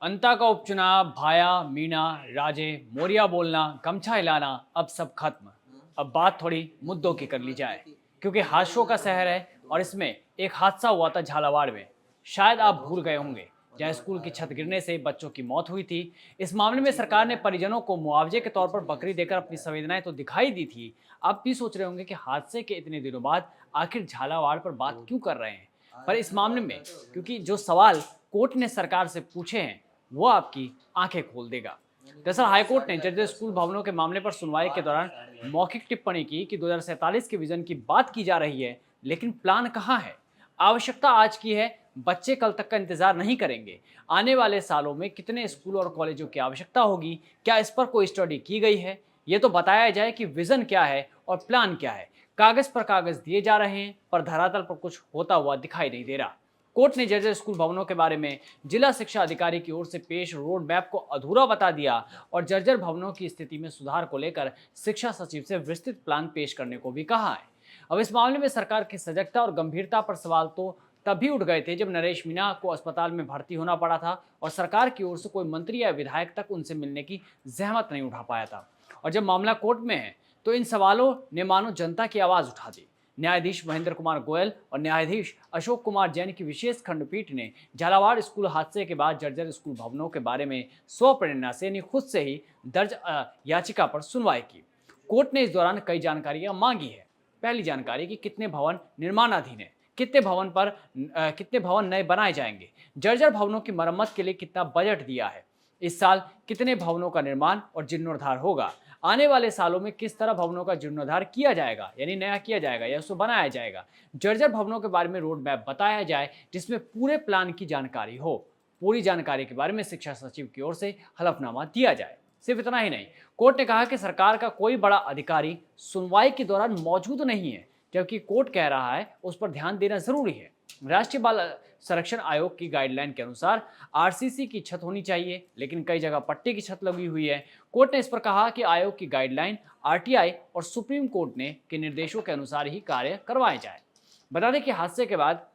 अंता का उपचुनाव, भाया, मीणा, राजे, मोरिया बोलना, गमछा हिलाना, अब सब खत्म। अब बात थोड़ी मुद्दों की कर ली जाए, क्योंकि हादसों का शहर है और इसमें एक हादसा हुआ था झालावाड़ में। शायद आप भूल गए होंगे, जहाँ स्कूल की छत गिरने से बच्चों की मौत हुई थी। इस मामले में सरकार ने परिजनों को मुआवजे के तौर पर बकरी देकर अपनी संवेदनाएं तो दिखाई दी थी। आप भी सोच रहे होंगे कि हादसे के इतने दिनों बाद आखिर झालावाड़ पर बात क्यों कर रहे हैं। पर इस मामले में, क्योंकि जो सवाल कोर्ट ने सरकार से पूछे हैं, वो आपकी आंखें खोल देगा। दरअसल हाईकोर्ट ने जर्जर स्कूल भवनों के मामले पर सुनवाई के दौरान मौखिक टिप्पणी की कि 2047 के विजन की बात की जा रही है, लेकिन प्लान कहाँ है। आवश्यकता आज की है, बच्चे कल तक का इंतजार नहीं करेंगे। आने वाले सालों में कितने स्कूल और कॉलेजों की आवश्यकता होगी, क्या इस पर कोई स्टडी की गई है। ये तो बताया जाए कि विजन क्या है और प्लान क्या है। कागज पर कागज दिए जा रहे हैं, पर धरातल पर कुछ होता हुआ दिखाई नहीं दे रहा। कोर्ट ने जर्जर स्कूल भवनों के बारे में जिला शिक्षा अधिकारी की ओर से पेश रोड मैप को अधूरा बता दिया और जर्जर भवनों की स्थिति में सुधार को लेकर शिक्षा सचिव से विस्तृत प्लान पेश करने को भी कहा है। अब इस मामले में सरकार की सजगता और गंभीरता पर सवाल तो तभी उठ गए थे जब नरेश मीणा को अस्पताल में भर्ती होना पड़ा था और सरकार की ओर से कोई मंत्री या विधायक तक उनसे मिलने की जहमत नहीं उठा पाया था। और जब मामला कोर्ट में है, तो इन सवालों ने मानो जनता की आवाज उठा दी। न्यायाधीश महेंद्र कुमार गोयल और न्यायाधीश अशोक कुमार जैन की विशेष खंडपीठ ने झालावाड़ स्कूल हादसे के बाद जर्जर स्कूल भवनों के बारे में स्वप्रेरणा से यानी खुद से ही दर्ज याचिका पर सुनवाई की। कोर्ट ने इस दौरान कई जानकारियां मांगी है। पहली जानकारी कि कितने भवन निर्माणाधीन है, कितने भवन नए बनाए जाएंगे, जर्जर भवनों की मरम्मत के लिए कितना बजट दिया है, इस साल कितने भवनों का निर्माण और जीर्णोद्धार होगा, आने वाले सालों में किस तरह भवनों का जीर्णोद्धार किया जाएगा यानी नया किया जाएगा या उसको बनाया जाएगा। जर्जर भवनों के बारे में रोड मैप बताया जाए जिसमें पूरे प्लान की जानकारी हो। पूरी जानकारी के बारे में शिक्षा सचिव की ओर से हलफनामा दिया जाए। सिर्फ इतना ही नहीं, कोर्ट ने कहा कि सरकार का कोई बड़ा अधिकारी सुनवाई के दौरान मौजूद नहीं है, जबकि कोर्ट कह रहा है उस पर ध्यान देना जरूरी है। राष्ट्रीय बाल संरक्षण आयोग की गाइडलाइन के अनुसार आरसीसी की छत होनी चाहिए, लेकिन कई जगह पट्टे की छत लगी हुई है। कोर्ट ने इस पर कहा कि आयोग की गाइडलाइन, आरटीआई और सुप्रीम कोर्ट ने के निर्देशों के अनुसार ही कार्य करवाए जाए। बता दें कि हादसे के बाद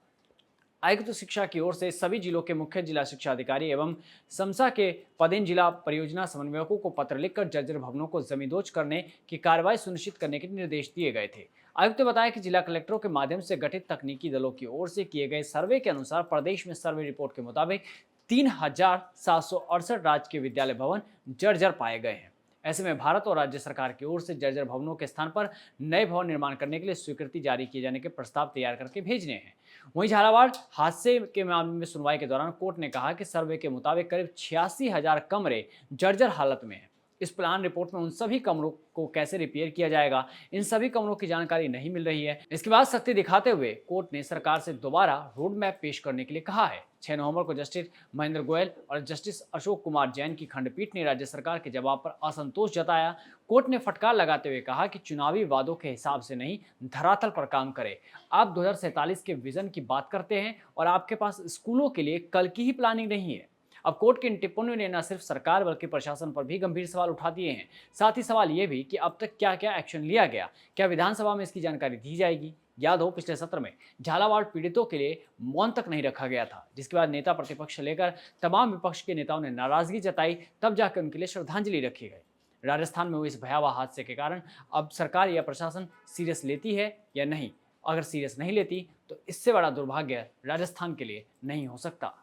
आयुक्त शिक्षा की ओर से सभी जिलों के मुख्य जिला शिक्षा अधिकारी एवं समसा के पदेन जिला परियोजना समन्वयकों को पत्र लिखकर जर्जर भवनों को जमींदोज करने की कार्रवाई सुनिश्चित करने के निर्देश दिए गए थे। आयुक्त ने बताया कि जिला कलेक्टरों के माध्यम से गठित तकनीकी दलों की ओर से किए गए सर्वे के अनुसार प्रदेश में सर्वे रिपोर्ट के मुताबिक 3,768 राजकीय विद्यालय भवन जर्जर पाए गए हैं। ऐसे में भारत और राज्य सरकार की ओर से जर्जर भवनों के स्थान पर नए भवन निर्माण करने के लिए स्वीकृति जारी किए जाने के प्रस्ताव तैयार करके भेजने हैं। वहीं झालावाड़ हादसे के मामले में सुनवाई के दौरान कोर्ट ने कहा कि सर्वे के मुताबिक करीब 86,000 कमरे जर्जर हालत में हैं। इस प्लान रिपोर्ट में उन सभी कमरों को कैसे रिपेयर किया जाएगा, इन सभी कमरों की जानकारी नहीं मिल रही है। इसके बाद सख्ती दिखाते हुए कोर्ट ने सरकार से दोबारा रोड मैप पेश करने के लिए कहा है। 6 नवंबर को जस्टिस महेंद्र गोयल और जस्टिस अशोक कुमार जैन की खंडपीठ ने राज्य सरकार के जवाब पर असंतोष जताया। कोर्ट ने फटकार लगाते हुए कहा कि चुनावी वादों के हिसाब से नहीं, धरातल पर काम करे। आप 2047 के विजन की बात करते हैं और आपके पास स्कूलों के लिए कल की ही प्लानिंग नहीं है। अब कोर्ट की इन टिप्पणियों ने न सिर्फ सरकार बल्कि प्रशासन पर भी गंभीर सवाल उठा दिए हैं। साथ ही सवाल ये भी कि अब तक क्या क्या एक्शन लिया गया, क्या विधानसभा में इसकी जानकारी दी जाएगी। याद हो, पिछले सत्र में झालावाड़ पीड़ितों के लिए मौन तक नहीं रखा गया था, जिसके बाद नेता प्रतिपक्ष लेकर तमाम विपक्ष के नेताओं ने नाराजगी जताई, तब जाकर उनके लिए श्रद्धांजलि रखी गई। राजस्थान में हुए इस भयावह हादसे के कारण अब सरकार या प्रशासन सीरियस लेती है या नहीं। अगर सीरियस नहीं लेती तो इससे बड़ा दुर्भाग्य राजस्थान के लिए नहीं हो सकता।